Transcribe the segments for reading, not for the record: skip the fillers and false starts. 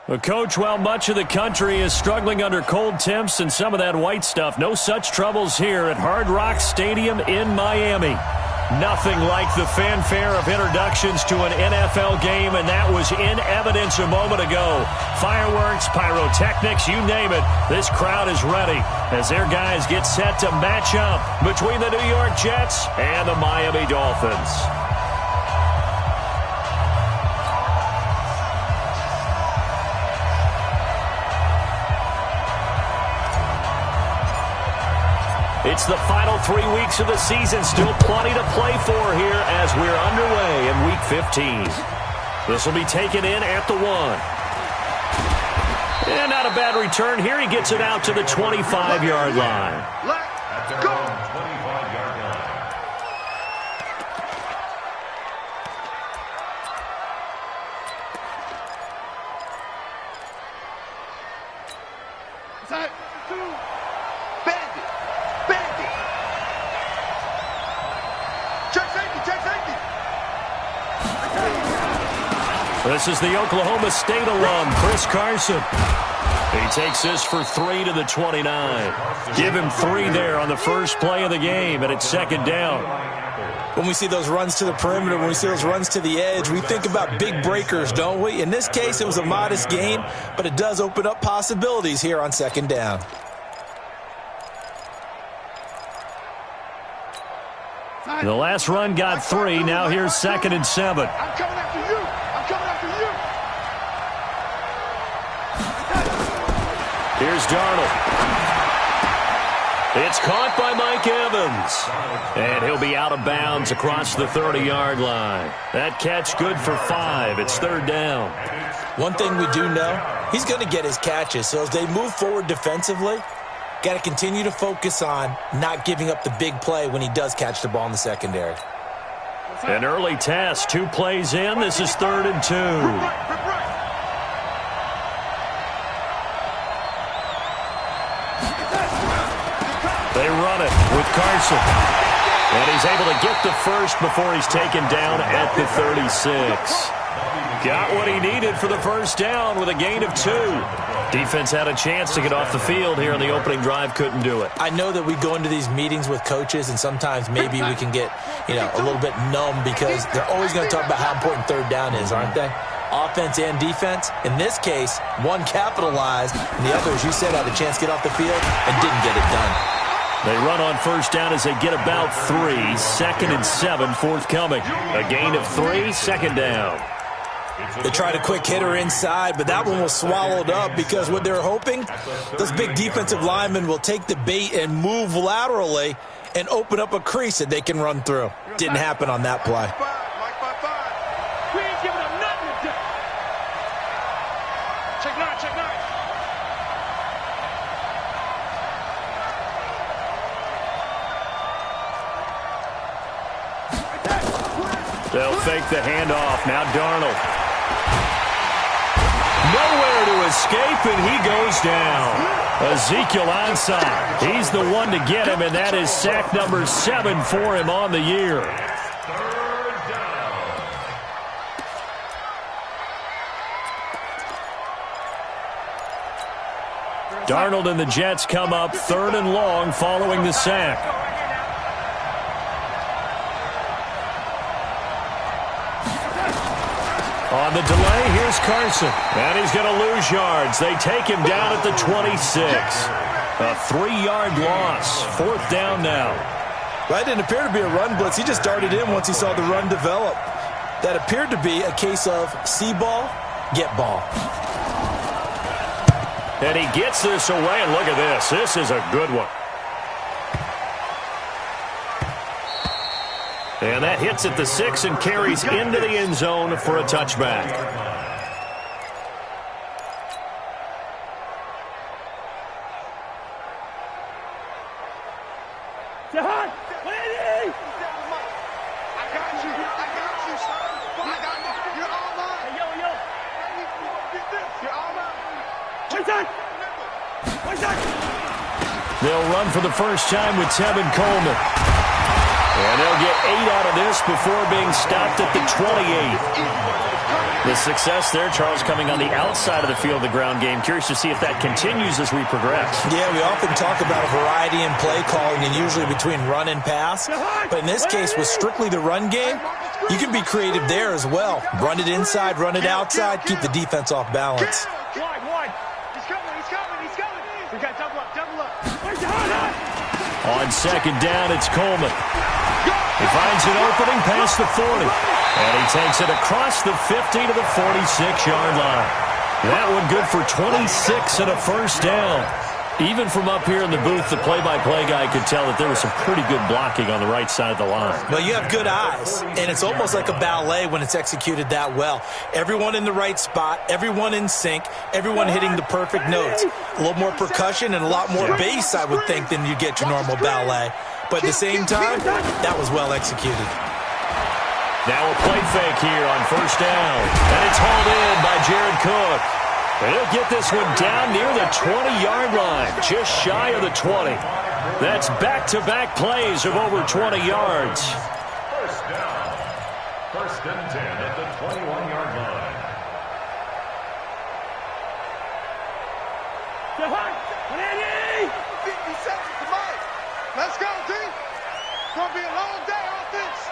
Well, Coach, while much of the country is struggling under cold temps and some of that white stuff, no such troubles here at Hard Rock Stadium in Miami. Nothing like the fanfare of introductions to an NFL game, and that was in evidence a moment ago. Fireworks, pyrotechnics, you name it. This crowd is ready as their guys get set to match up between the New York Jets and the Miami Dolphins. It's the final 3 weeks of the season. Still plenty to play for here as we're underway in Week 15. This will be taken in at the 1. And not a bad return here. He gets it out to the 25-yard line. Let's go! 25-yard line. Set, 2, bandit. Check safety. This is the Oklahoma State alum, Chris Carson. He takes this for 3 to the 29. Give him 3 there on the first play of the game, and it's second down. When we see those runs to the perimeter, when we see those runs to the edge, we think about big breakers, don't we? In this case, it was a modest gain, but it does open up possibilities here on second down. The last run got 3. Now here's 2nd and 7. I'm coming after you. Here's Darnold. It's caught by Mike Evans. And he'll be out of bounds across the 30-yard line. That catch good for 5. It's third down. One thing we do know, he's going to get his catches. So as they move forward defensively, got to continue to focus on not giving up the big play when he does catch the ball in the secondary. An early test. 2 plays in. This is 3rd and 2. They run it with Carson. And he's able to get the first before he's taken down at the 36. Got what he needed for the first down with a gain of 2. Defense had a chance to get off the field here on the opening drive, couldn't do it. I know that we go into these meetings with coaches, and sometimes maybe we can get, a little bit numb because they're always going to talk about how important third down is, aren't they? Offense and defense. In this case, one capitalized, and the other, as you said, had a chance to get off the field and didn't get it done. They run on first down as they get about 3. 2nd and 7 forthcoming. A gain of 3, second down. They tried a quick hitter inside, but that one was swallowed up because what they're hoping, those big defensive linemen will take the bait and move laterally and open up a crease that they can run through. Didn't happen on that play. We ain't giving them nothing to do. Check 9. They'll fake the handoff. Now Darnold. Nowhere to escape, and he goes down. Ezekiel Ansah. He's the one to get him, and that is sack number 7 for him on the year. Darnold and the Jets come up 3rd and long following the sack. On the delay, here's Carson. And he's going to lose yards. They take him down at the 26. A 3-yard loss. 4th down now. That didn't appear to be a run blitz. He just darted in once he saw the run develop. That appeared to be a case of see ball, get ball. And he gets this away, and look at this. This is a good one. And that hits at the 6 and carries into the end zone for a touchback. They'll run for the first time with Tevin Coleman. And they'll get 8 out of this before being stopped at the 28. The success there, Charles, coming on the outside of the field of the ground game. Curious to see if that continues as we progress. Yeah, we often talk about a variety in play calling and usually between run and pass. But in this case, with strictly the run game, you can be creative there as well. Run it inside, run it outside, keep the defense off balance. Wide. He's coming. We got double up. On second down, it's Coleman. He finds an opening past the 40. And he takes it across the 50 to the 46-yard line. That one good for 26 and a first down. Even from up here in the booth, the play-by-play guy could tell that there was some pretty good blocking on the right side of the line. Well, you have good eyes, and it's almost like a ballet when it's executed that well. Everyone in the right spot, everyone in sync, everyone hitting the perfect notes. A little more percussion and a lot more bass, I would think, than you get your normal ballet. But at the same time, that was well executed. Now a play fake here on first down. And it's hauled in by Jared Cook. And he'll get this one down near the 20-yard line, just shy of the 20. That's back-to-back plays of over 20 yards. First down. First and 10 at the 21-yard line. Ready? 50 seconds to Mike. Let's go, D. It's going to be a long day offense.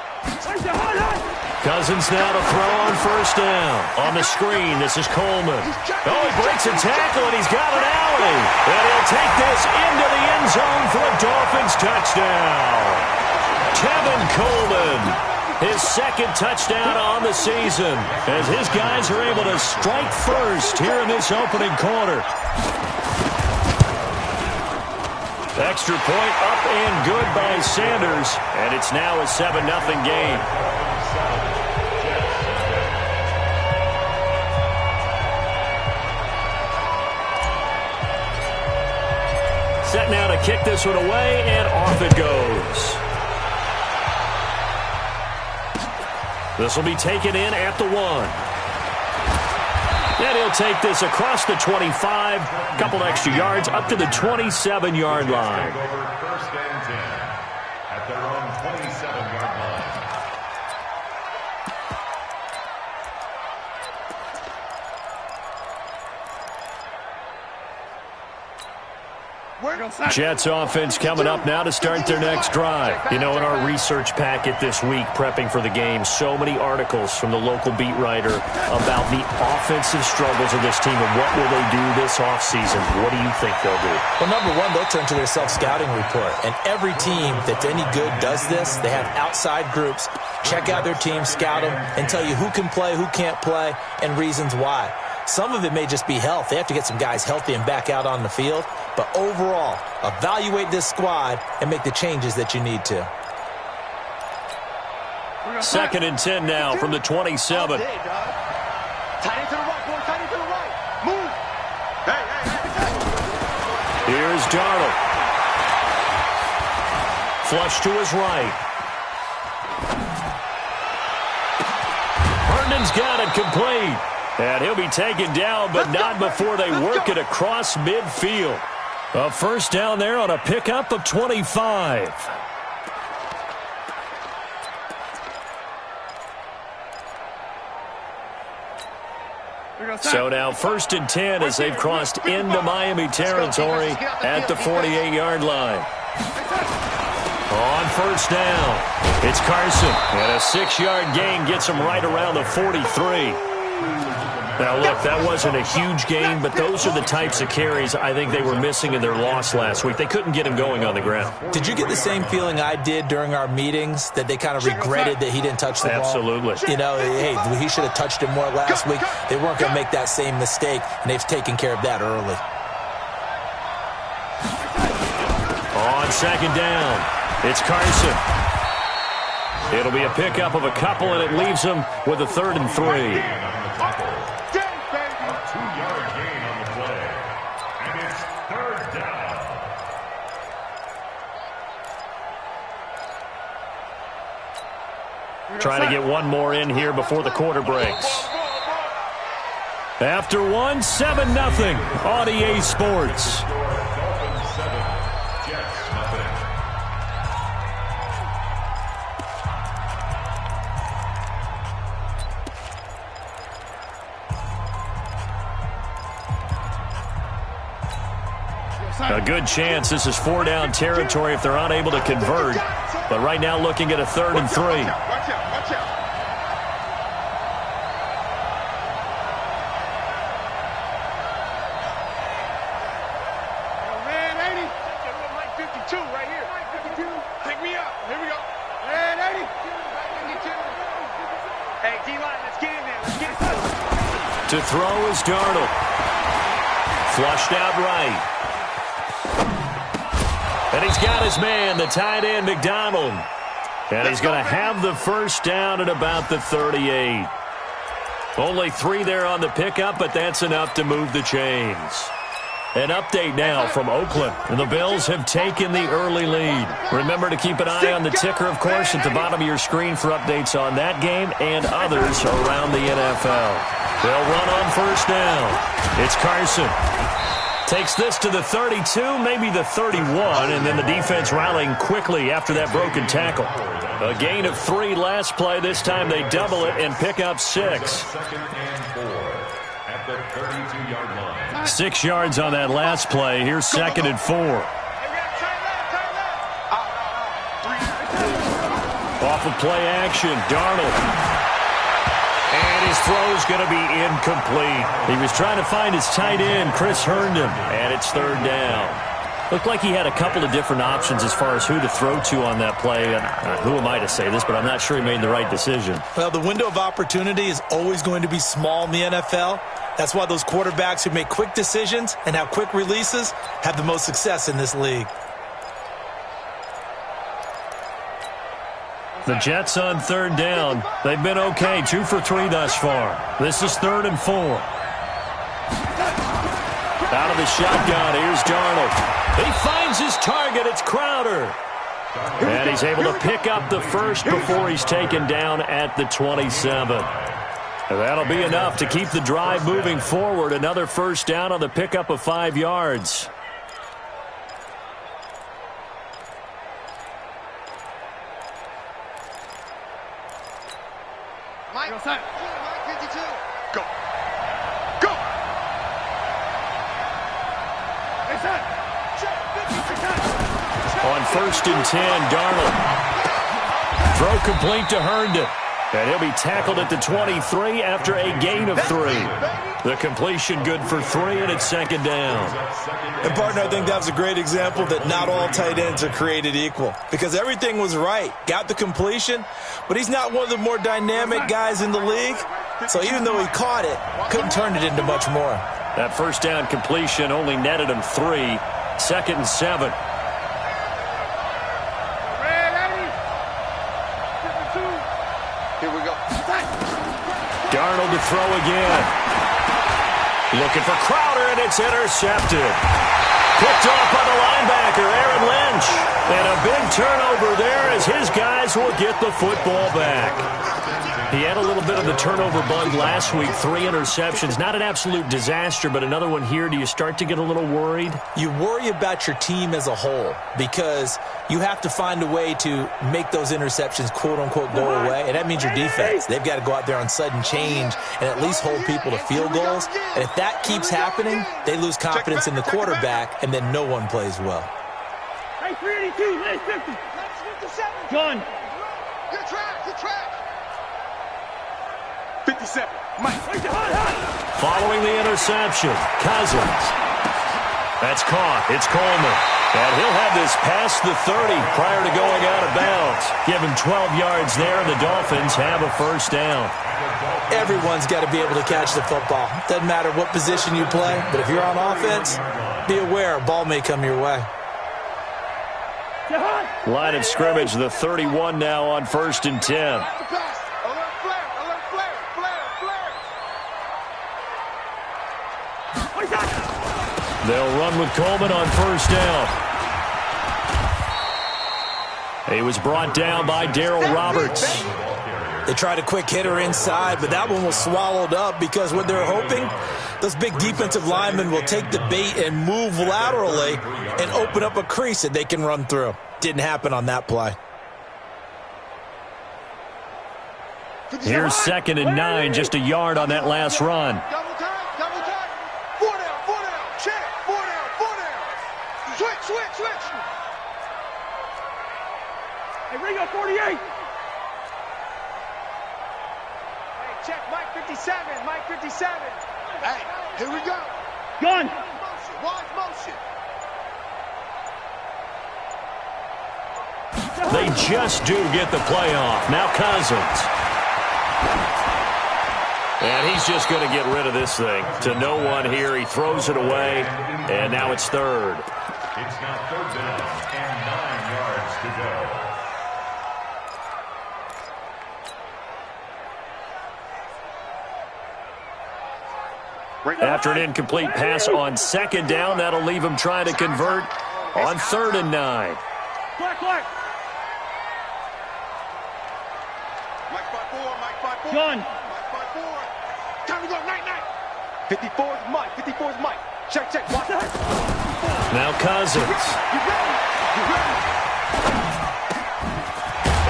Cousins now to throw on first down. On the screen, this is Coleman. Oh, he breaks a tackle, and he's got an alley. And he'll take this into the end zone for a Dolphins touchdown. Tevin Coleman, his second touchdown on the season, as his guys are able to strike first here in this opening quarter. Extra point up and good by Sanders, and it's now a 7-0 game. Set now to kick this one away, and off it goes. This will be taken in at the 1. And he'll take this across the 25, a couple extra yards, up to the 27-yard line. First and 10 at their own 27-yard line. Jets offense coming up now to start their next drive. You know, in our research packet this week, prepping for the game, so many articles from the local beat writer about the offensive struggles of this team and what will they do this offseason. What do you think they'll do? Well, number one, they'll turn to their self-scouting report. And every team that's any good does this. They have outside groups. Check out their team, scout them, and tell you who can play, who can't play, and reasons why. Some of it may just be health. They have to get some guys healthy and back out on the field. But overall, evaluate this squad and make the changes that you need to. Second and 10 now from the 27. Tight end to the right, boy. Tight end to the right. Move. Hey. Here's Darnold. Flush to his right. Herndon's got it complete. And he'll be taken down, but not before they work it across midfield. A first down there on a pickup of 25. So now first and 10 as they've crossed into Miami territory at the 48-yard line. On first down, it's Carson. And a 6-yard gain gets him right around the 43. Now, look, that wasn't a huge gain, but those are the types of carries I think they were missing in their loss last week. They couldn't get him going on the ground. Did you get the same feeling I did during our meetings, that they kind of regretted that he didn't touch the ball? Absolutely. You know, hey, he should have touched it more last week. They weren't going to make that same mistake, and they've taken care of that early. On second down, it's Carson. It'll be a pickup of a couple, and it leaves him with a 3rd and 3. Trying to get one more in here before the quarter breaks. After one, 7-0 on EA Sports. A good chance this is 4-down territory if they're unable to convert. But right now looking at a 3rd and 3. Watch out. Man, 80. Mike 52 right here. Mike 52. Pick me up. Here we go. Man, 80. 52. Hey, D-line, let's get in there. Let's get it. To throw is Darnold. Flushed out right. And he's got his man, the tight end, McDonald. And he's going to have the first down at about the 38. Only 3 there on the pickup, but that's enough to move the chains. An update now from Oakland. And the Bills have taken the early lead. Remember to keep an eye on the ticker, of course, at the bottom of your screen for updates on that game and others around the NFL. They'll run on first down. It's Carson. Takes this to the 32, maybe the 31, and then the defense rallying quickly after that broken tackle. A gain of 3 last play. This time they double it and pick up 6. 6 yards on that last play. Here's 2nd and 4. Off of play action, Darnold. And his throw is going to be incomplete. He was trying to find his tight end, Chris Herndon, and it's 3rd down. Looked like he had a couple of different options as far as who to throw to on that play. And who am I to say this, but I'm not sure he made the right decision. Well, the window of opportunity is always going to be small in the NFL. That's why those quarterbacks who make quick decisions and have quick releases have the most success in this league. The Jets on 3rd down. They've been okay, 2 for 3 thus far. This is 3rd and 4. Out of the shotgun, here's Darnold. He finds his target, it's Crowder. And he's able to pick up the first before he's taken down at the 27. And that'll be enough to keep the drive moving forward. Another first down on the pickup of 5 yards. Mike 52. Go. Go. On 1st and 10, Darnold. Throw complete to Herndon. And he'll be tackled at the 23 after a gain of 3. The completion good for 3, and it's 2nd down. And, partner, I think that was a great example that not all tight ends are created equal. Because everything was right. Got the completion, but he's not one of the more dynamic guys in the league. So even though he caught it, couldn't turn it into much more. That first down completion only netted him 3. 2nd and 7. Here we go. Darnold to throw again. Looking for Crowder, and it's intercepted. Picked off by the linebacker, Aaron Lynch. And a big turnover there as his guys will get the football back. He had a little bit of the turnover bug last week, 3 interceptions. Not an absolute disaster, but another one here. Do you start to get a little worried? You worry about your team as a whole because you have to find a way to make those interceptions, quote-unquote, go away, and that means your defense. They've got to go out there on sudden change and at least hold people to field goals. And if that keeps happening, they lose confidence in the quarterback, and then no one plays well. Hey, 382, hey, 50. John. Good track, good track. 57. Mike. Following the interception, Cousins. That's caught. It's Coleman. And he'll have this past the 30 prior to going out of bounds. Give him 12 yards there, and the Dolphins have a first down. Everyone's got to be able to catch the football. Doesn't matter what position you play, but if you're on offense, be aware a ball may come your way. Line of scrimmage, the 31 now on 1st and 10. They'll run with Coleman on first down. He was brought down by Darryl Roberts. They tried a quick hitter inside, but that one was swallowed up because what they're hoping, those big defensive linemen will take the bait and move laterally and open up a crease that they can run through. Didn't happen on that play. Here's 2nd and 9, just a yard on that last run. bring up 48. Hey, check Mike 57. Mike 57. Hey, here we go. Gun. Watch motion. They just do get the play off. Now Cousins. And he's just going to get rid of this thing. To no one here. He throws it away. And now it's third. It's now third down and 9 yards to go. After an incomplete pass on second down, that'll leave him trying to convert on 3rd and 9. Clark. Mike 5-4. Mike 5-4. Gun. Mike 5-4. Time to go. Night. 54 is Mike. 54 is Mike. Check. Watch that. Now Cousins. You ready?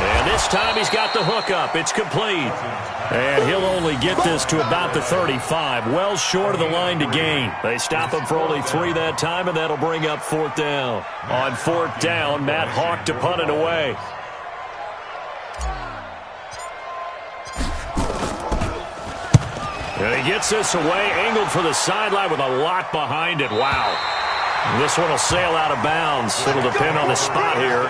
And this time he's got the hook up. It's complete. And he'll only get this to about the 35. Well short of the line to gain. They stop him for only 3 that time, and that'll bring up 4th down. On 4th down, Matt Hawk to punt it away. And he gets this away, angled for the sideline with a lot behind it. Wow. This one will sail out of bounds. It'll depend on the spot here.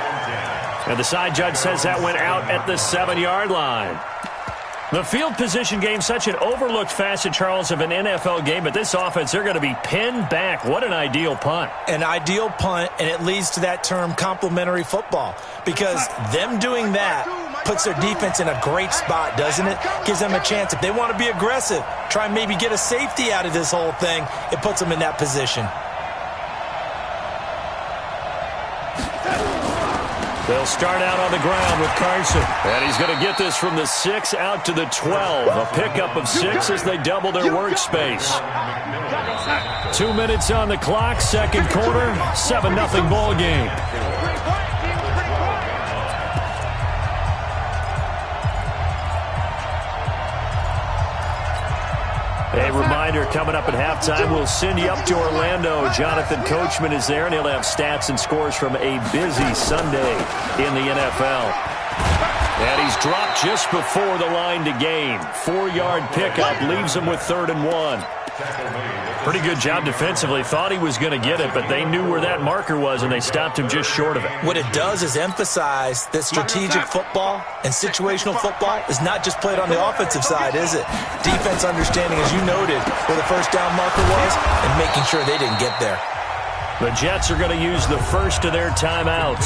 And the side judge says that went out at the 7-yard line. The field position game, such an overlooked facet, Charles, of an NFL game. But this offense, they're going to be pinned back. What an ideal punt. An ideal punt, and it leads to that term complementary football. Because them doing that puts their defense in a great spot, doesn't it? Gives them a chance. If they want to be aggressive, try and maybe get a safety out of this whole thing, it puts them in that position. They'll start out on the ground with Carson. And he's going to get this from the 6 out to the 12. A pickup of 6 as they double their workspace. 2 minutes on the clock, second quarter, 7-0 ball game. A reminder, coming up at halftime, we'll send you up to Orlando. Jonathan Coachman is there, and he'll have stats and scores from a busy Sunday in the NFL. And he's dropped just before the line to gain. 4-yard pickup leaves him with 3rd and 1. Pretty good job defensively. Thought he was going to get it, but they knew where that marker was, and they stopped him just short of it. What it does is emphasize that strategic football and situational football is not just played on the offensive side, is it? Defense understanding, as you noted, where the first down marker was and making sure they didn't get there. The Jets are going to use the first of their timeouts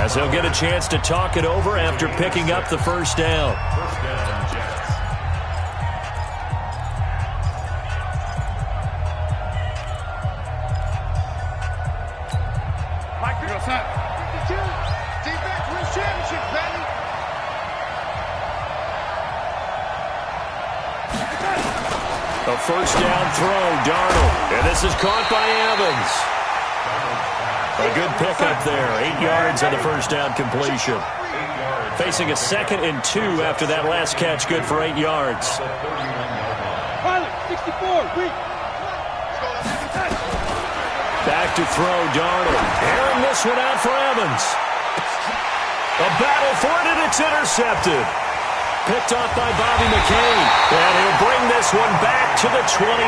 as they'll get a chance to talk it over after picking up the first down. A first down throw, Darnold. And this is caught by Evans. A good pickup there. 8 yards on the first down completion. Facing a 2nd and 2 after that last catch. Good for 8 yards. 64, weak. Back to throw, Darnold. Airing this one out for Evans. A battle for it, and it's intercepted. Picked off by Bobby McCain. And he'll bring this one back to the 29.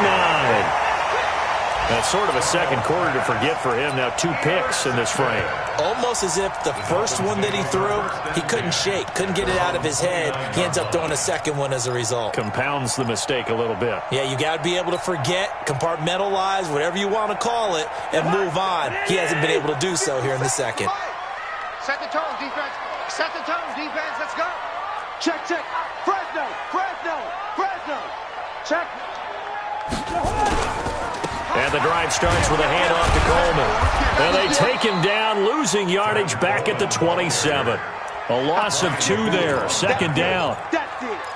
That's sort of a second quarter to forget for him. Now 2 picks in this frame. Almost as if the first one that he threw, he couldn't shake, couldn't get it out of his head. He ends up throwing a second one as a result. Compounds the mistake a little bit. Yeah, you got to be able to forget, compartmentalize, whatever you want to call it, and move on. He hasn't been able to do so here in the second. Set the tone, defense. Set the tone, defense. Let's go. Check. Fresno. Check. And the drive starts with a handoff to Coleman. And they take him down, losing yardage back at the 27. A loss of 2 there, second down.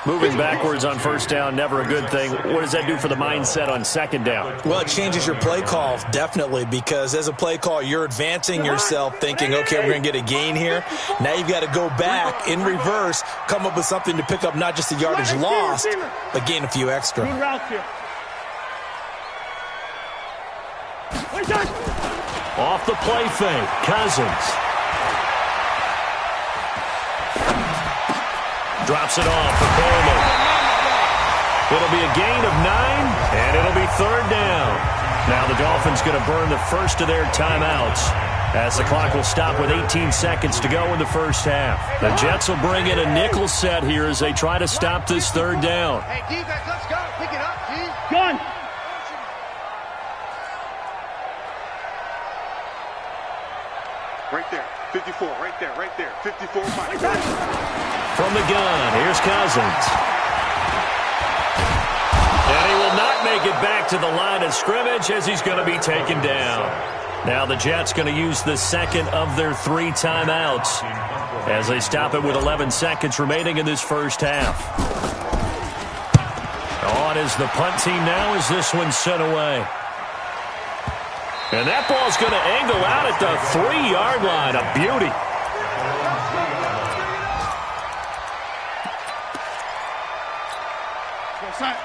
Moving backwards on first down, never a good thing. What does that do for the mindset on second down? Well, it changes your play call, definitely, because as a play call, you're advancing yourself thinking, okay, we're going to get a gain here. Now you've got to go back in reverse, come up with something to pick up not just the yardage lost, but gain a few extra. Good routes here. Off the play fake, Cousins. Drops it off for Coleman. It'll be a gain of 9, and it'll be third down. Now the Dolphins going to burn the first of their timeouts as the clock will stop with 18 seconds to go in the first half. The Jets will bring in a nickel set here as they try to stop this third down. Hey, defense, let's go. Pick it up, D. Gun. Right there. 54, right there, right there. 54, Mike. From the gun, here's Cousins. And he will not make it back to the line of scrimmage as he's going to be taken down. Now the Jets going to use the second of their 3 timeouts as they stop it with 11 seconds remaining in this first half. On is the punt team now as this one's sent away. And that ball's going to angle out at the 3-yard line. A beauty.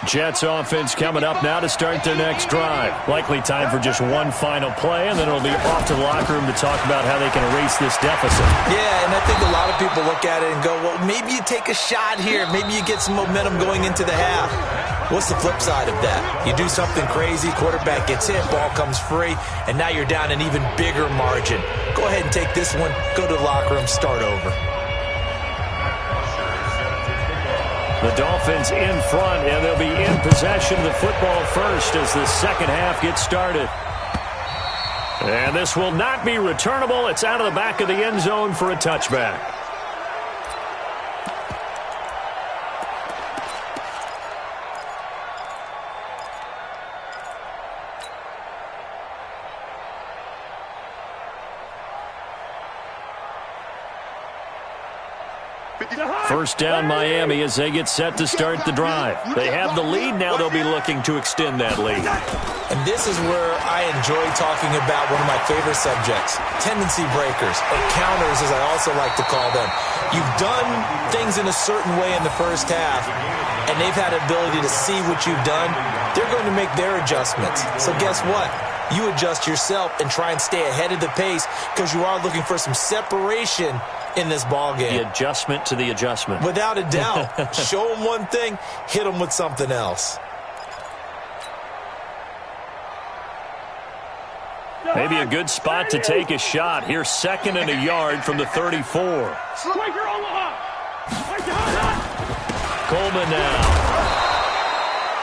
Jets offense coming up now to start their next drive. Likely time for just one final play, and then it'll be off to the locker room to talk about how they can erase this deficit. Yeah, and I think a lot of people look at it and go, well, maybe you take a shot here. Maybe you get some momentum going into the half. What's the flip side of that? You do something crazy, quarterback gets hit, ball comes free, and now you're down an even bigger margin. Go ahead and take this one, go to the locker room, start over. The Dolphins in front, and they'll be in possession of the football first as the second half gets started. And this will not be returnable. It's out of the back of the end zone for a touchback. First down Miami as they get set to start the drive. They have the lead. Now they'll be looking to extend that lead. And this is where I enjoy talking about one of my favorite subjects, tendency breakers, or counters as I also like to call them. You've done things in a certain way in the first half, and they've had the ability to see what you've done. They're going to make their adjustments. So guess what? You adjust yourself and try and stay ahead of the pace because you are looking for some separation in this ball game. The adjustment to the adjustment. Without a doubt. Show them one thing, hit them with something else. Maybe a good spot to take a shot. Here's 2nd and a yard from the 34. Coleman now.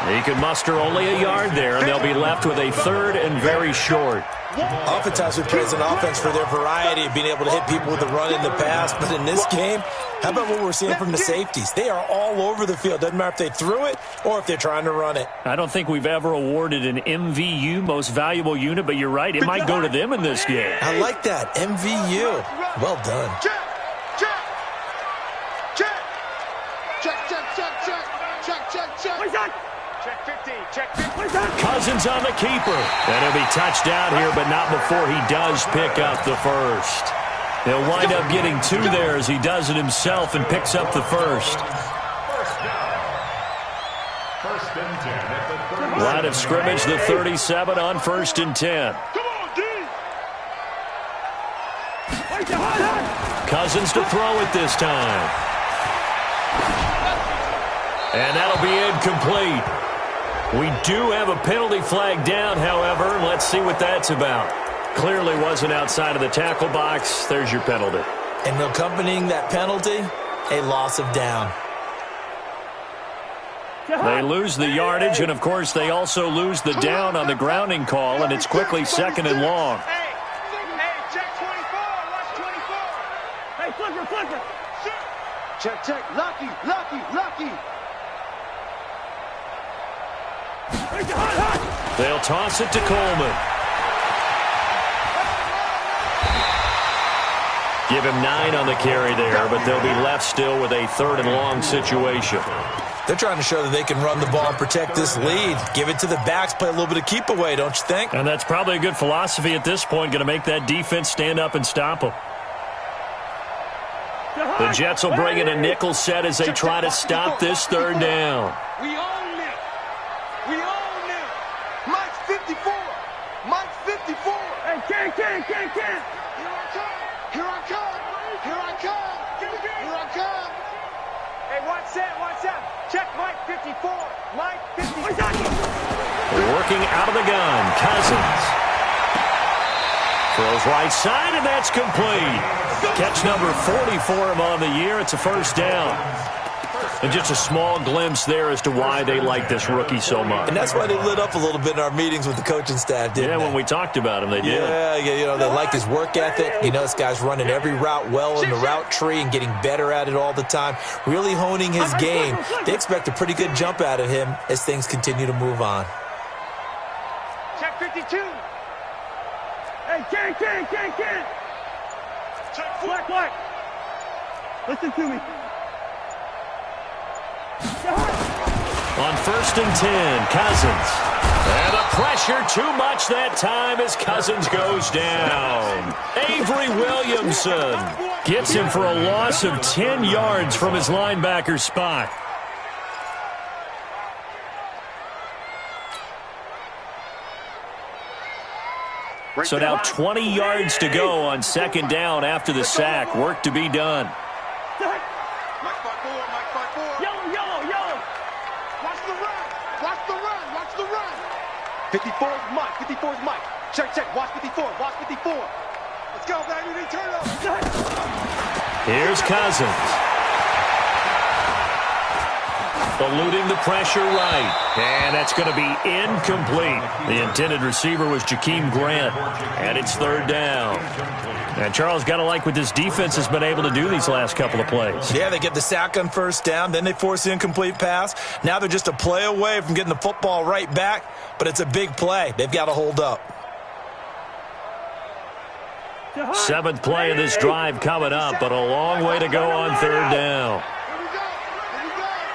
He can muster only a yard there, and they'll be left with a 3rd and very short. Oftentimes we praise an offense for their variety of being able to hit people with the run in the pass, but in this game, how about what we're seeing from the safeties? They are all over the field. Doesn't matter if they threw it or if they're trying to run it. I don't think we've ever awarded an MVU, most valuable unit, but you're right, it might go to them in this game. I like that, MVU. Well done. Check 50, check 50. Cousins on the keeper. And he'll be touched out here, but not before he does pick up the first. He'll wind up getting 2 there as he does it himself and picks up the first. First and 10 at the 30. Line of scrimmage, the 37 on 1st and 10. Come on, D. Cousins to throw it this time. And that'll be incomplete. We do have a penalty flag down, however. Let's see what that's about. Clearly wasn't outside of the tackle box. There's your penalty. And accompanying that penalty, a loss of down. They lose the yardage, and, of course, they also lose the down on the grounding call, and it's quickly 2nd and long. Hey, check 24. Watch 24. Hey, flipper. Check. Lucky. They'll toss it to Coleman. Give him 9 on the carry there, but they'll be left still with a 3rd and long situation. They're trying to show that they can run the ball and protect this lead. Give it to the backs, play a little bit of keep away, don't you think? And that's probably a good philosophy at this point, going to make that defense stand up and stop them. The Jets will bring in a nickel set as they try to stop this 3rd down. We own it. Mike's 54. Hey, can't. Here I come. Hey, watch that, watch that. Check Mike 54. Mike 54. Working out of the gun, Cousins. Throws right side, and that's complete. Catch number 40 for him on the year. It's a first down. And just a small glimpse there as to why they like this rookie so much. And that's why they lit up a little bit in our meetings with the coaching staff, didn't they? Yeah, when we talked about him, they did. Yeah, you know, they like his work ethic. You know, this guy's running every route well in the route tree and getting better at it all the time, really honing his game. They expect a pretty good jump out of him as things continue to move on. Check 52. Hey, Ken. Check Black. Listen to me. On 1st and 10, Cousins. And the pressure too much that time as Cousins goes down. Avery Williamson gets him for a loss of 10 yards from his linebacker spot. So now 20 yards to go on 2nd down after the sack. Work to be done. Mike 5-4. Yellow. Watch the run. 54 is Mike. Check. Watch 54. Let's go, baby. They turn up. Here's Cousins. Eluding the pressure right. And that's going to be incomplete. The intended receiver was Jakeem Grant. And it's 3rd down. And Charles, got to like what this defense has been able to do these last couple of plays. Yeah, they get the sack on 1st down, then they force the incomplete pass. Now they're just a play away from getting the football right back, but it's a big play. They've got to hold up. 7th play of this drive coming up, but a long way to go on 3rd down. Here we go.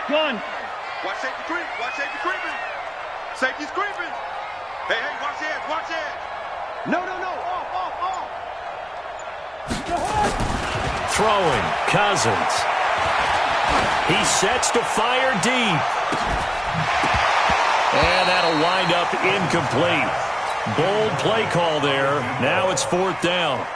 Gun. Watch safety creeping. Safety's creeping. Hey, watch it. No. Off. Throwing, Cousins. He sets to fire deep. And that'll wind up incomplete. Bold play call there. Now it's 4th down.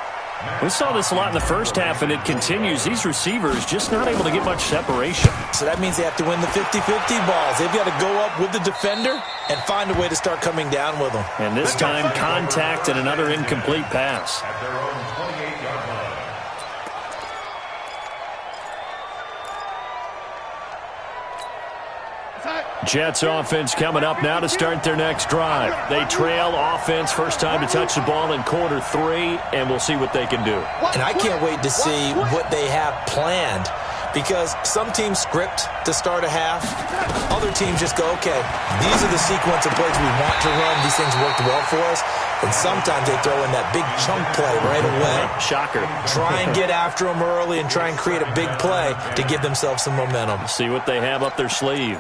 We saw this a lot in the first half, and it continues. These receivers just not able to get much separation. So that means they have to win the 50-50 balls. They've got to go up with the defender and find a way to start coming down with them. And this time, contact and another incomplete pass. At their own 28-yard line. Jets offense coming up now to start their next drive. They trail offense, first time to touch the ball in quarter 3, and we'll see what they can do. And I can't wait to see what they have planned, because some teams script to start a half. Other teams just go, okay, these are the sequence of plays we want to run. These things worked well for us. And sometimes they throw in that big chunk play right away. Shocker. Try and get after them early and try and create a big play to give themselves some momentum. See what they have up their sleeve.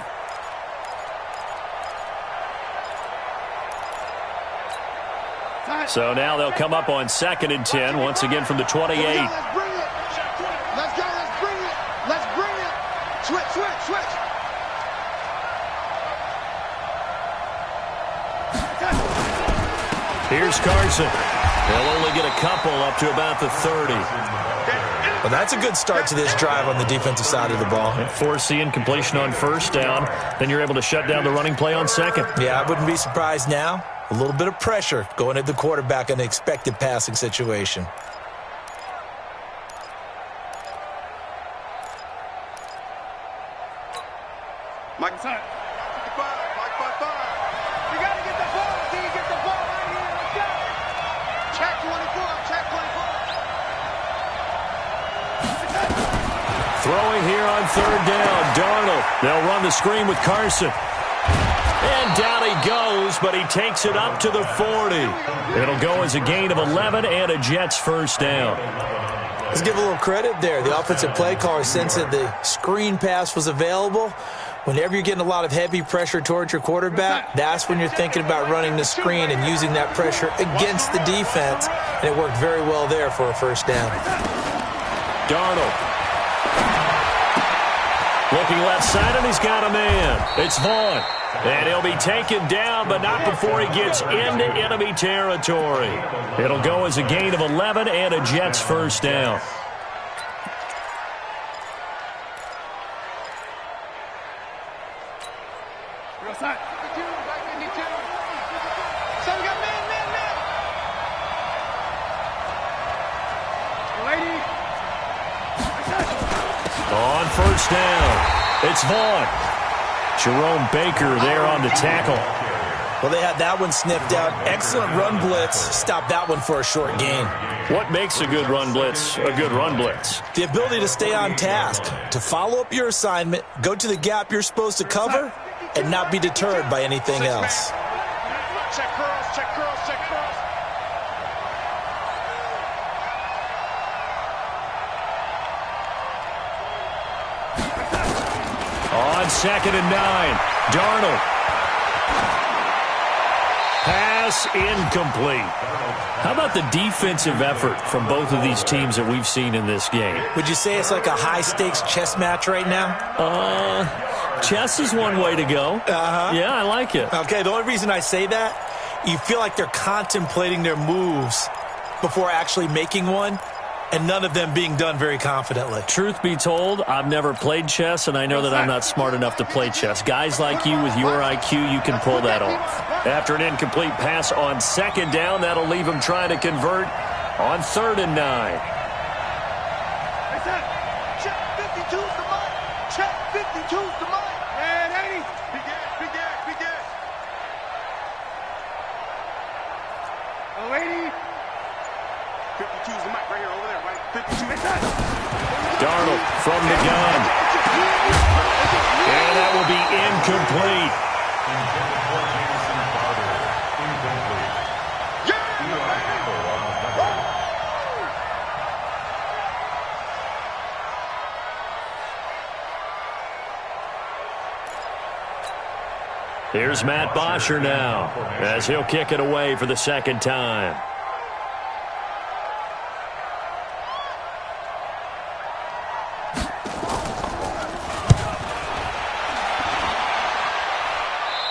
So now they'll come up on 2nd and 10, once again from the 28. Let's bring it. Switch. Here's Carson. They'll only get a couple up to about the 30. Well, that's a good start to this drive on the defensive side of the ball. And force the incompletion on 1st down. Then you're able to shut down the running play on 2nd. Yeah, I wouldn't be surprised now. A little bit of pressure going at the quarterback in the expected passing situation. Mike 55. You got to get the ball. Can you get the ball right here? Let's go. Check 24. Throwing here on 3rd down. Darnold. They'll run the screen with Carson. And down he goes, but he takes it up to the 40. It'll go as a gain of 11 and a Jets 1st down. Let's give a little credit there. The offensive play caller sensed that the screen pass was available. Whenever you're getting a lot of heavy pressure towards your quarterback, that's when you're thinking about running the screen and using that pressure against the defense. And it worked very well there for a 1st down. Darnold. Looking left side, and he's got a man. It's Vaughn. And he'll be taken down, but not before he gets into enemy territory. It'll go as a gain of 11 and a Jets 1st down. Real side. 52, back 52. So we got man. Lady. On first down, it's Vaughn. Jerome Baker there on the tackle. Well, they had that one sniffed out. Excellent run blitz. Stop that one for a short gain. What makes a good run blitz a good run blitz? The ability to stay on task, to follow up your assignment, go to the gap you're supposed to cover, and not be deterred by anything else. Check curls, check curls, check curls. On 2nd and 9, Darnold. Pass incomplete. How about the defensive effort from both of these teams that we've seen in this game? Would you say it's like a high-stakes chess match right now? Chess is one way to go. Yeah, I like it. Okay, the only reason I say that, you feel like they're contemplating their moves before actually making one, and none of them being done very confidently. Truth be told, I've never played chess, and I know that I'm not smart enough to play chess. Guys like you with your IQ, you can pull that off. After an incomplete pass on 2nd down, that'll leave him trying to convert on 3rd and 9. Check 52's the mic. Check 52's the mic. And 80. Big gas. Oh, 80. 52's the mic right here, over there, right? 52. Darnold from the gun. And that will be incomplete. Here's Matt Bosher now, as he'll kick it away for the 2nd time.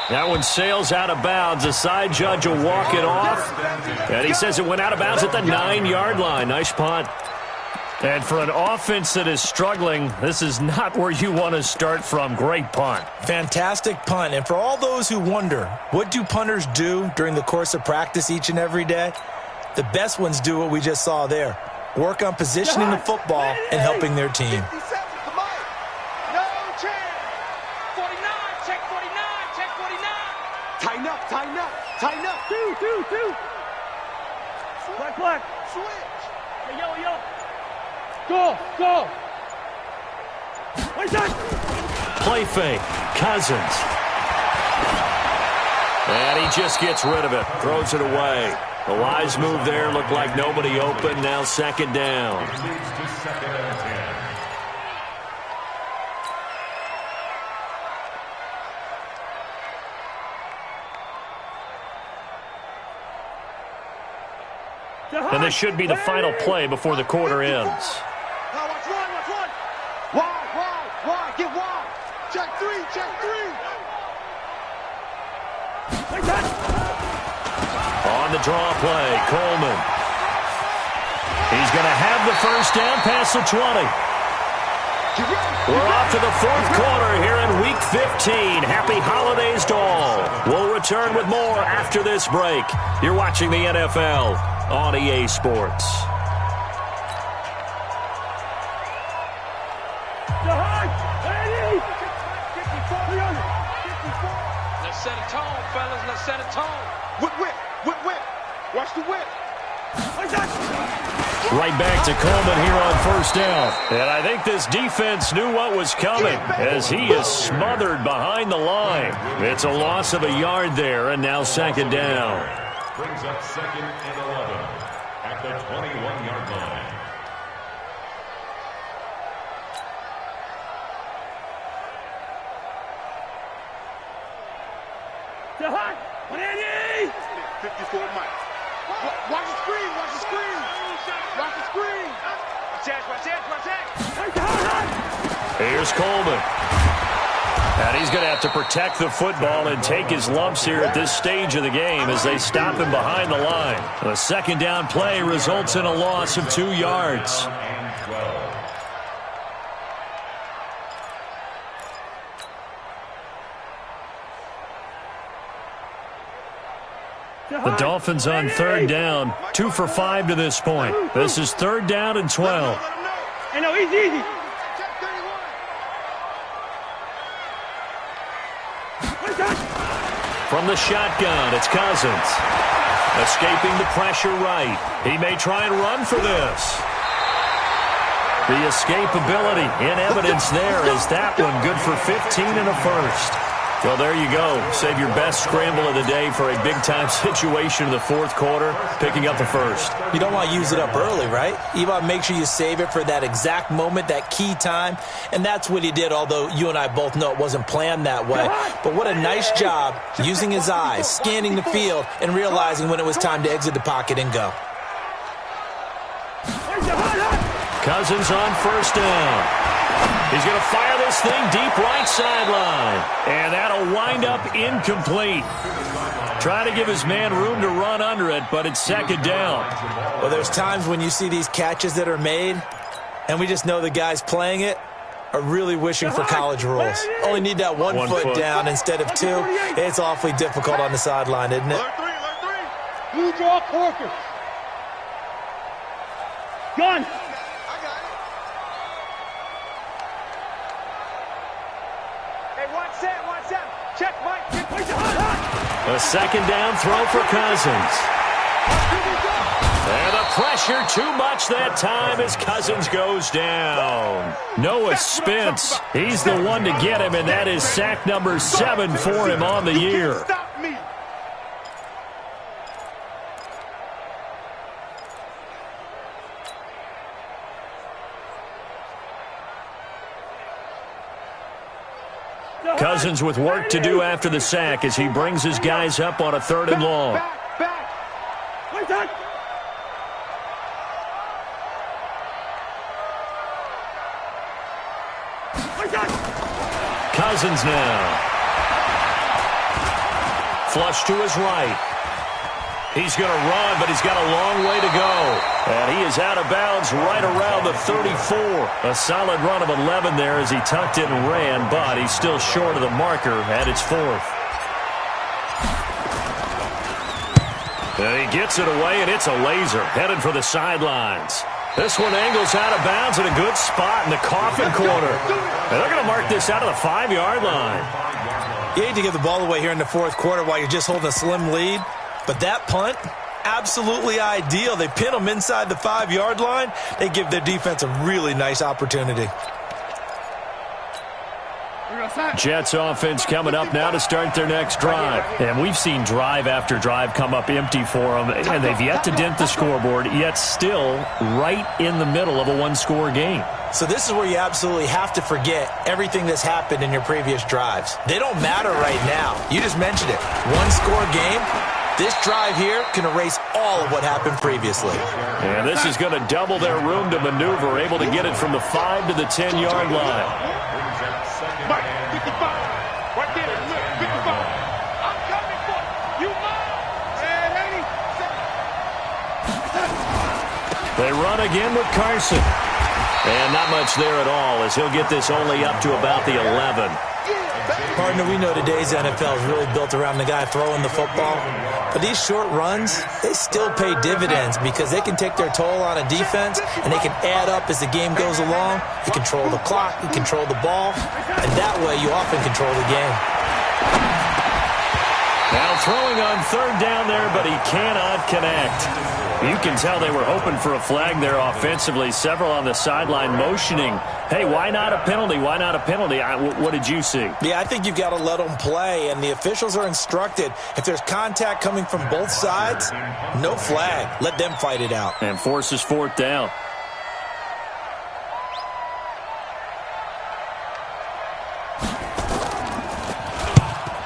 That one sails out of bounds. The side judge will walk it off. And he says it went out of bounds at the 9-yard line. Nice punt. And for an offense that is struggling, this is not where you want to start from. Great punt. Fantastic punt. And for all those who wonder, what do punters do during the course of practice each and every day? The best ones do what we just saw there. Work on positioning the football and helping their team. Tighten up. Two. Black. Switch. Hey, yellow. Go. Wait, Play fake. Cousins. And he just gets rid of it. Throws it away. The wise move there. Looked like nobody open. Now 2nd down. It leads to 2nd and 10. And this should be the final play before the quarter ends. Watch one. Wide. Get wide. Check three. On the draw play, Coleman. He's going to have the 1st down past the 20. We're off to the 4th quarter here in Week 15. Happy holidays to all. We'll return with more after this break. You're watching the NFL on EA Sports. Let's set a tone, fellas. Let's set a tone. Whip. Watch the whip. Right back to Coleman here on 1st down. And I think this defense knew what was coming as he is smothered behind the line. It's a loss of a yard there, and now 2nd down. Brings up 2nd and 11 at the 21-yard line. To hot. 54 Mike. Watch the screen. Here's Coleman. And he's going to have to protect the football and take his lumps here at this stage of the game as they stop him behind the line. The 2nd down play results in a loss of 2 yards. The Dolphins on third down, 2 for 5 to this point. This is third down and 12. Hey, no, easy. From the shotgun, it's Cousins. Escaping the pressure right. He may try and run for this. The escapability in evidence there as that one good for 15 and a first. Well, there you go. Save your best scramble of the day for a big-time situation in the fourth quarter, picking up the first. You don't want to use it up early, right? You want to make sure you save it for that exact moment, that key time, and that's what he did, although you and I both know it wasn't planned that way. But what a nice job using his eyes, scanning the field, and realizing when it was time to exit the pocket and go. Cousins on first down. He's going to fire this thing deep right sideline. And that'll wind up incomplete. Trying to give his man room to run under it, but it's second down. Well, there's times when you see these catches that are made, and we just know the guys playing it are really wishing for college rules. Only need that one foot down instead of two. It's awfully difficult on the sideline, isn't it? Blue draw quarter. Gun. Check, Mike. A second down throw for Cousins. And the pressure too much that time as Cousins goes down. Noah Spence, he's the one to get him, and that is sack number 7 for him on the year. Cousins with work to do after the sack as he brings his guys up on a third and long. Cousins now. Flush to his right. He's going to run, but he's got a long way to go. And he is out of bounds right around the 34. A solid run of 11 there as he tucked in and ran, but he's still short of the marker at its 4th. And he gets it away, and it's a laser headed for the sidelines. This one angles out of bounds in a good spot in the coffin corner. And they're going to mark this out of the 5-yard line. You hate to give the ball away here in the fourth quarter while you're just holding a slim lead. But that punt, absolutely ideal. They pin them inside the 5-yard line. They give their defense a really nice opportunity. Jets offense coming up now to start their next drive. And we've seen drive after drive come up empty for them, and they've yet to dent the scoreboard, yet still right in the middle of a one-score game. So this is where you absolutely have to forget everything that's happened in your previous drives. They don't matter right now. You just mentioned it. One-score game. This drive here can erase all of what happened previously. And this is going to double their room to maneuver, able to get it from the 5 to the 10-yard line. Mike, 55. Right there, look, 55. I'm coming for you. And 80. They run again with Carson. And not much there at all as he'll get this only up to about the 11. Partner, we know today's NFL is really built around the guy throwing the football. But these short runs, they still pay dividends because they can take their toll on a defense and they can add up as the game goes along. You control the clock, you control the ball, and that way you often control the game. Now throwing on third down there, but he cannot connect. You can tell they were hoping for a flag there offensively. Several on the sideline motioning, hey, why not a penalty? Why not a penalty? What did you see? Yeah, I think you've got to let them play, and the officials are instructed. If there's contact coming from both sides, no flag. Let them fight it out. And forces fourth down.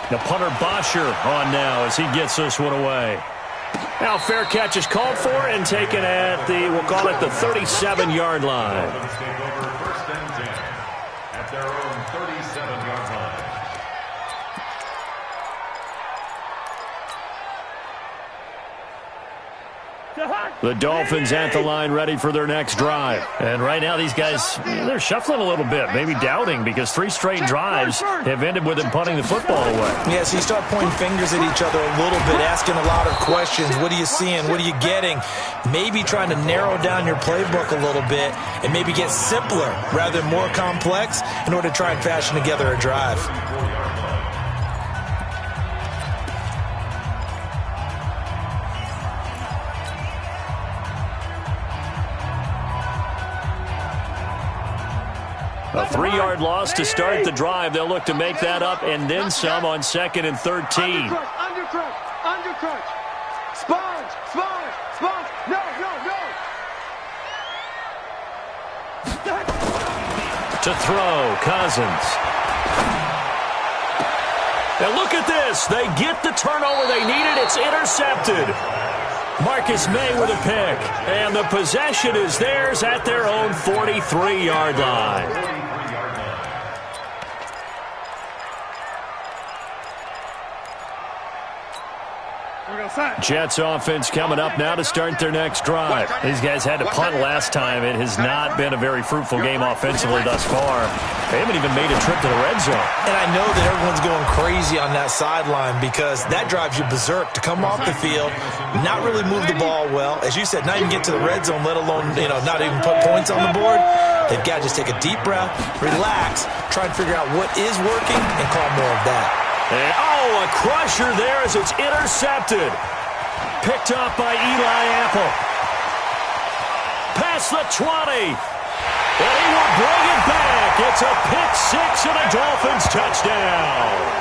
The punter Bosher on now as he gets this one away. Now fair catch is called for and taken at the, we'll call it the 37-yard line. At their own 37-yard line. The Dolphins at the line ready for their next drive. And right now these guys, they're shuffling a little bit, maybe doubting, because 3 straight drives have ended with them punting the football away. Yeah, so you start pointing fingers at each other a little bit, asking a lot of questions. What are you seeing? What are you getting? Maybe trying to narrow down your playbook a little bit and maybe get simpler rather than more complex in order to try and fashion together a drive. A 3-yard loss to start the drive. They'll look to make that up and then some on 2nd and 13. Undercrunch. Sponge. No. To throw, Cousins. And look at this. They get the turnover they needed. It's intercepted. Marcus May with a pick. And the possession is theirs at their own 43-yard line. Jets offense coming up now to start their next drive. These guys had to punt last time. It has not been a very fruitful game offensively thus far. They haven't even made a trip to the red zone. And I know that everyone's going crazy on that sideline because that drives you berserk to come off the field, not really move the ball well. As you said, not even get to the red zone, let alone, not even put points on the board. They've got to just take a deep breath, relax, try and figure out what is working, and call more of that. And, a crusher there as it's intercepted. Picked off by Eli Apple. Past the 20. And he will bring it back. It's a pick-6 and a Dolphins touchdown.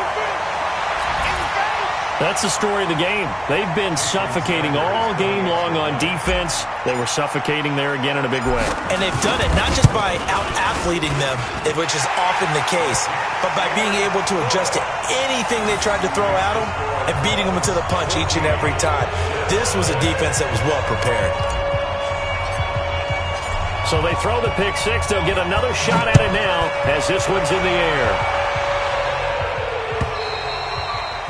That's the story of the game. They've been suffocating all game long on defense. They were suffocating there again in a big way. And they've done it not just by out-athleting them, which is often the case, but by being able to adjust to anything they tried to throw at them and beating them to the punch each and every time. This was a defense that was well prepared. So they throw the pick-6. They'll get another shot at it now as this one's in the air.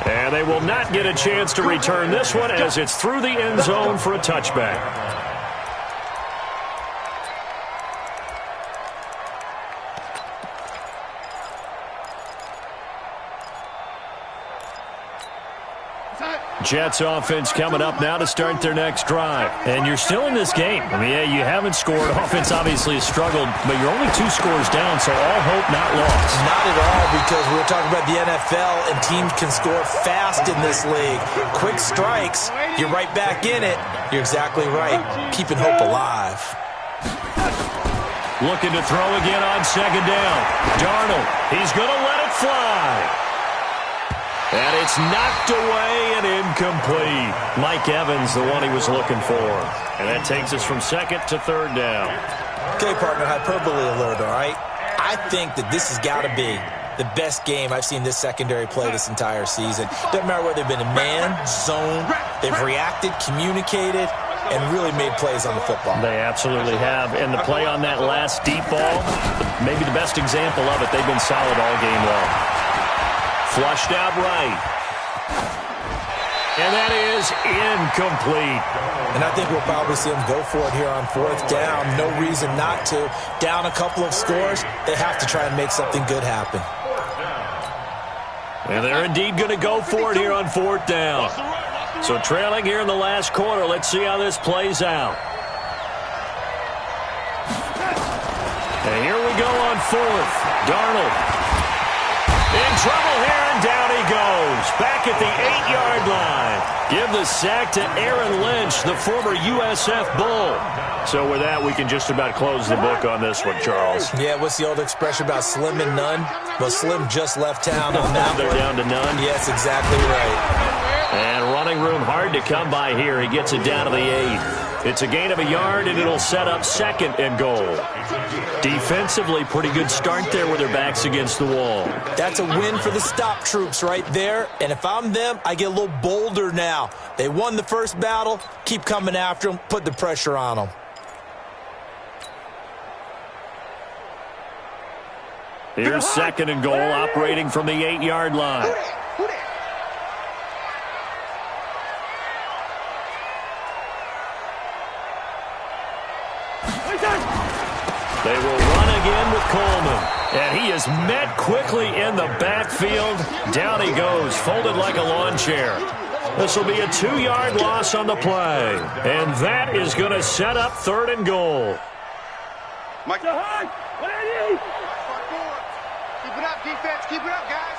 And they will not get a chance to return this one as it's through the end zone for a touchback. Jets offense coming up now to start their next drive. And you're still in this game. I mean, yeah, you haven't scored. Offense obviously has struggled, but you're only 2 scores down, so all hope not lost. Not at all, because we were talking about the NFL, and teams can score fast in this league. Quick strikes, you're right back in it. You're exactly right. Keeping hope alive. Looking to throw again on 2nd down. Darnold, he's going to let it fly. And it's knocked away and incomplete. Mike Evans, the one he was looking for. And that takes us from 2nd to 3rd down. Okay, partner, hyperbole alert, all right? I think that this has got to be the best game I've seen this secondary play this entire season. Doesn't matter whether they've been in man, zone, they've reacted, communicated, and really made plays on the football. They absolutely have. And the play on that last deep ball, maybe the best example of it, they've been solid all game long. Flushed out right. And that is incomplete. And I think we'll probably see them go for it here on 4th down. No reason not to. Down a couple of scores, they have to try and make something good happen. And they're indeed going to go for it here on 4th down. So trailing here in the last quarter. Let's see how this plays out. And here we go on 4th. Darnold. In trouble here, and down he goes. Back at the 8-yard line. Give the sack to Aaron Lynch, the former USF Bull. So with that, we can just about close the book on this one, Charles. Yeah, what's the old expression about slim and none? Well, Slim just left town on that They're one. down to none. Yes, exactly right. And running room hard to come by here. He gets it down to the 8. It's a gain of a yard, and it'll set up 2nd and goal. Defensively, pretty good start there with their backs against the wall. That's a win for the stop troops right there. And if I'm them, I get a little bolder now. They won the first battle. Keep coming after them. Put the pressure on them. Here's 2nd and goal, operating from the 8-yard line. is met quickly in the backfield. Down he goes, folded like a lawn chair. This will be a 2-yard loss on the play. And that is going to set up 3rd and goal. Mike. Keep it up, defense. Keep it up, guys.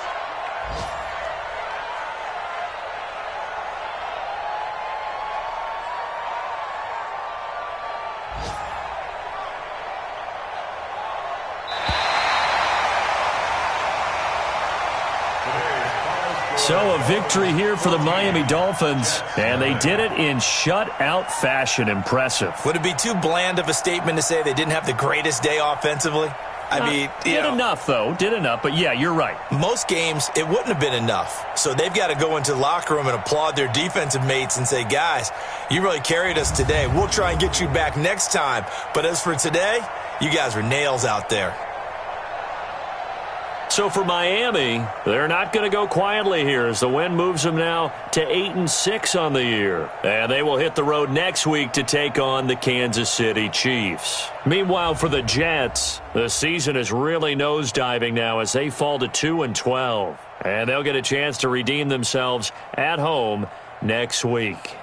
So a victory here for the Miami Dolphins, and they did it in shutout fashion. Impressive. Would it be too bland of a statement to say they didn't have the greatest day offensively? I mean, did enough, though. Did enough, but yeah, you're right. Most games, it wouldn't have been enough. So they've got to go into the locker room and applaud their defensive mates and say, guys, you really carried us today. We'll try and get you back next time. But as for today, you guys were nails out there. So for Miami, they're not going to go quietly here as the win moves them now to 8-6 on the year. And they will hit the road next week to take on the Kansas City Chiefs. Meanwhile, for the Jets, the season is really nosediving now as they fall to 2-12. And they'll get a chance to redeem themselves at home next week.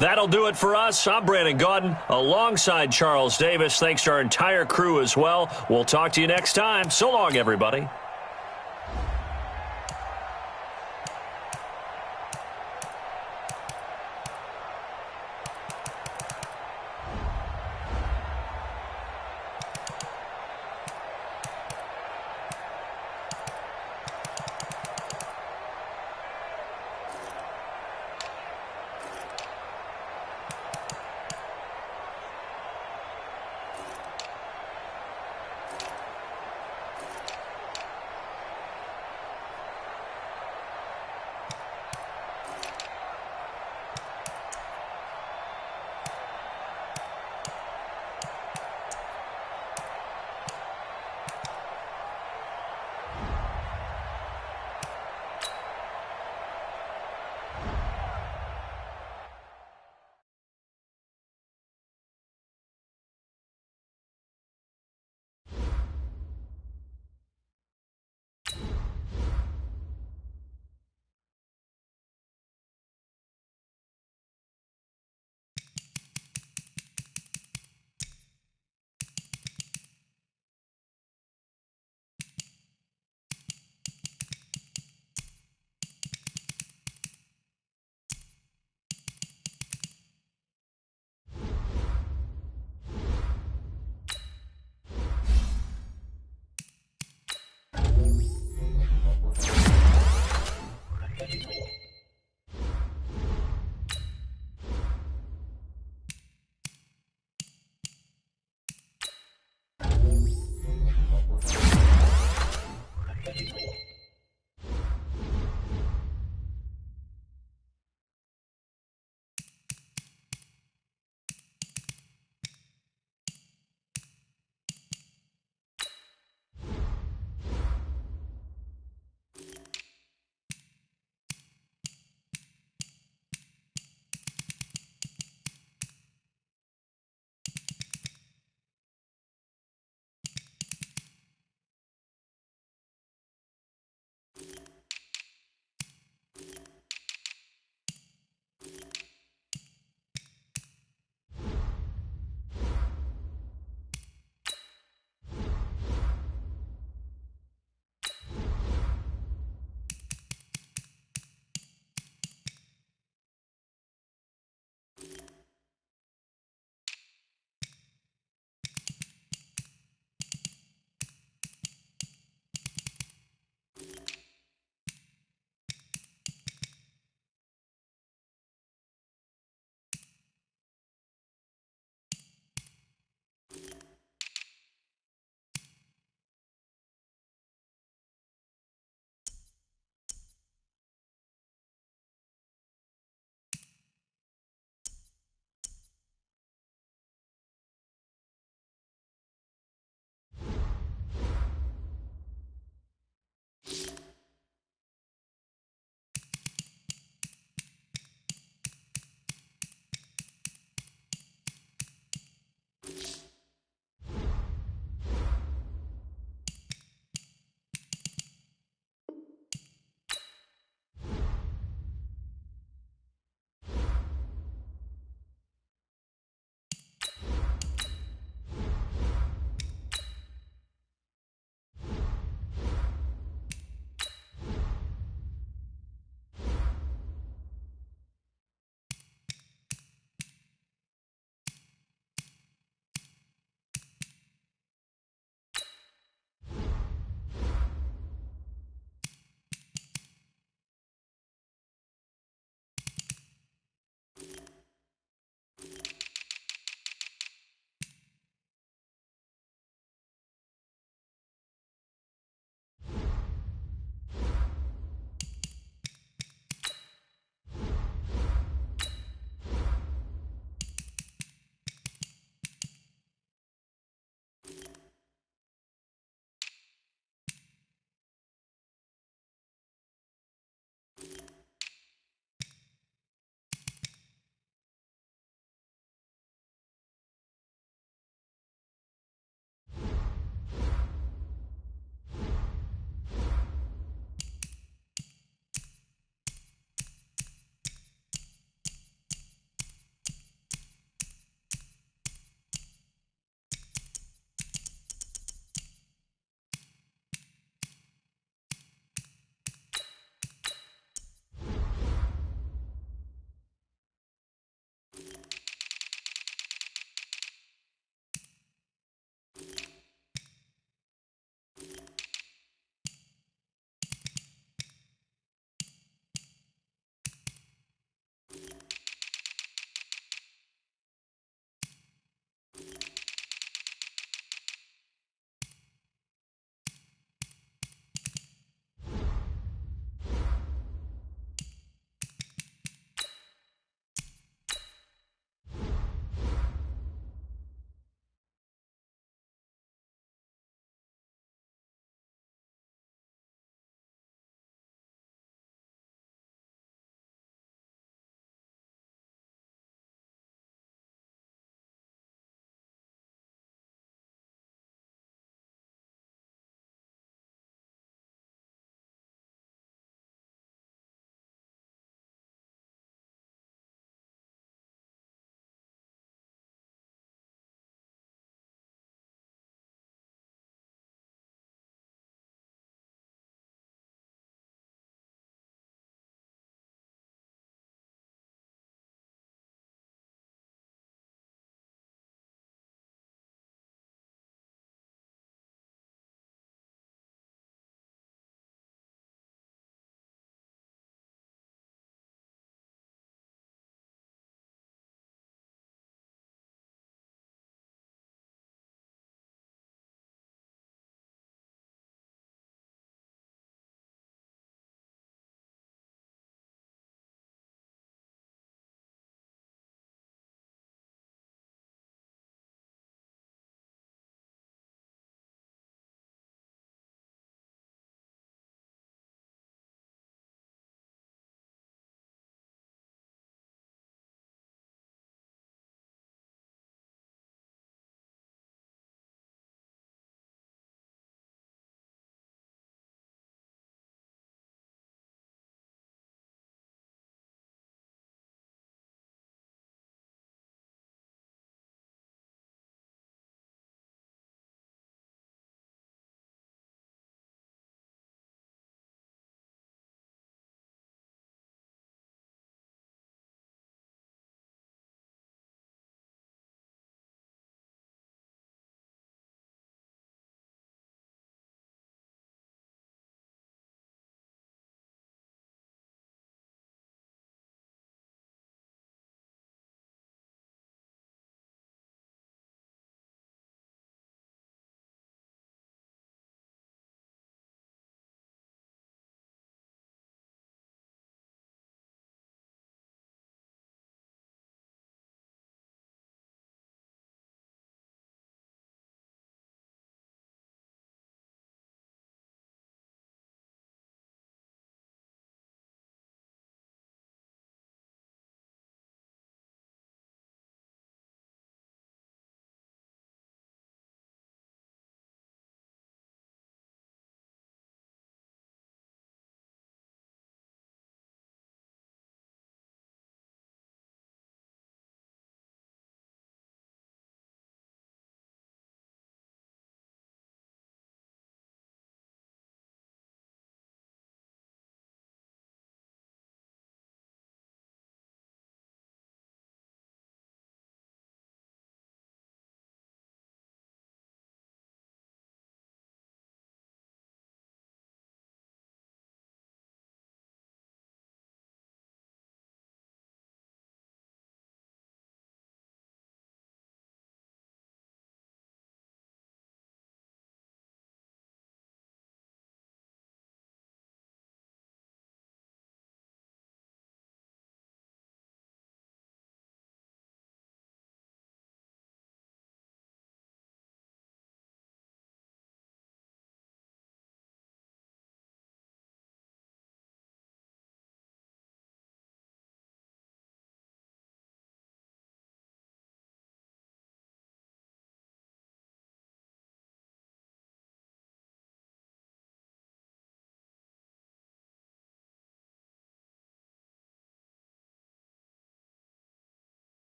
That'll do it for us. I'm Brandon Gaudin alongside Charles Davis. Thanks to our entire crew as well. We'll talk to you next time. So long, everybody.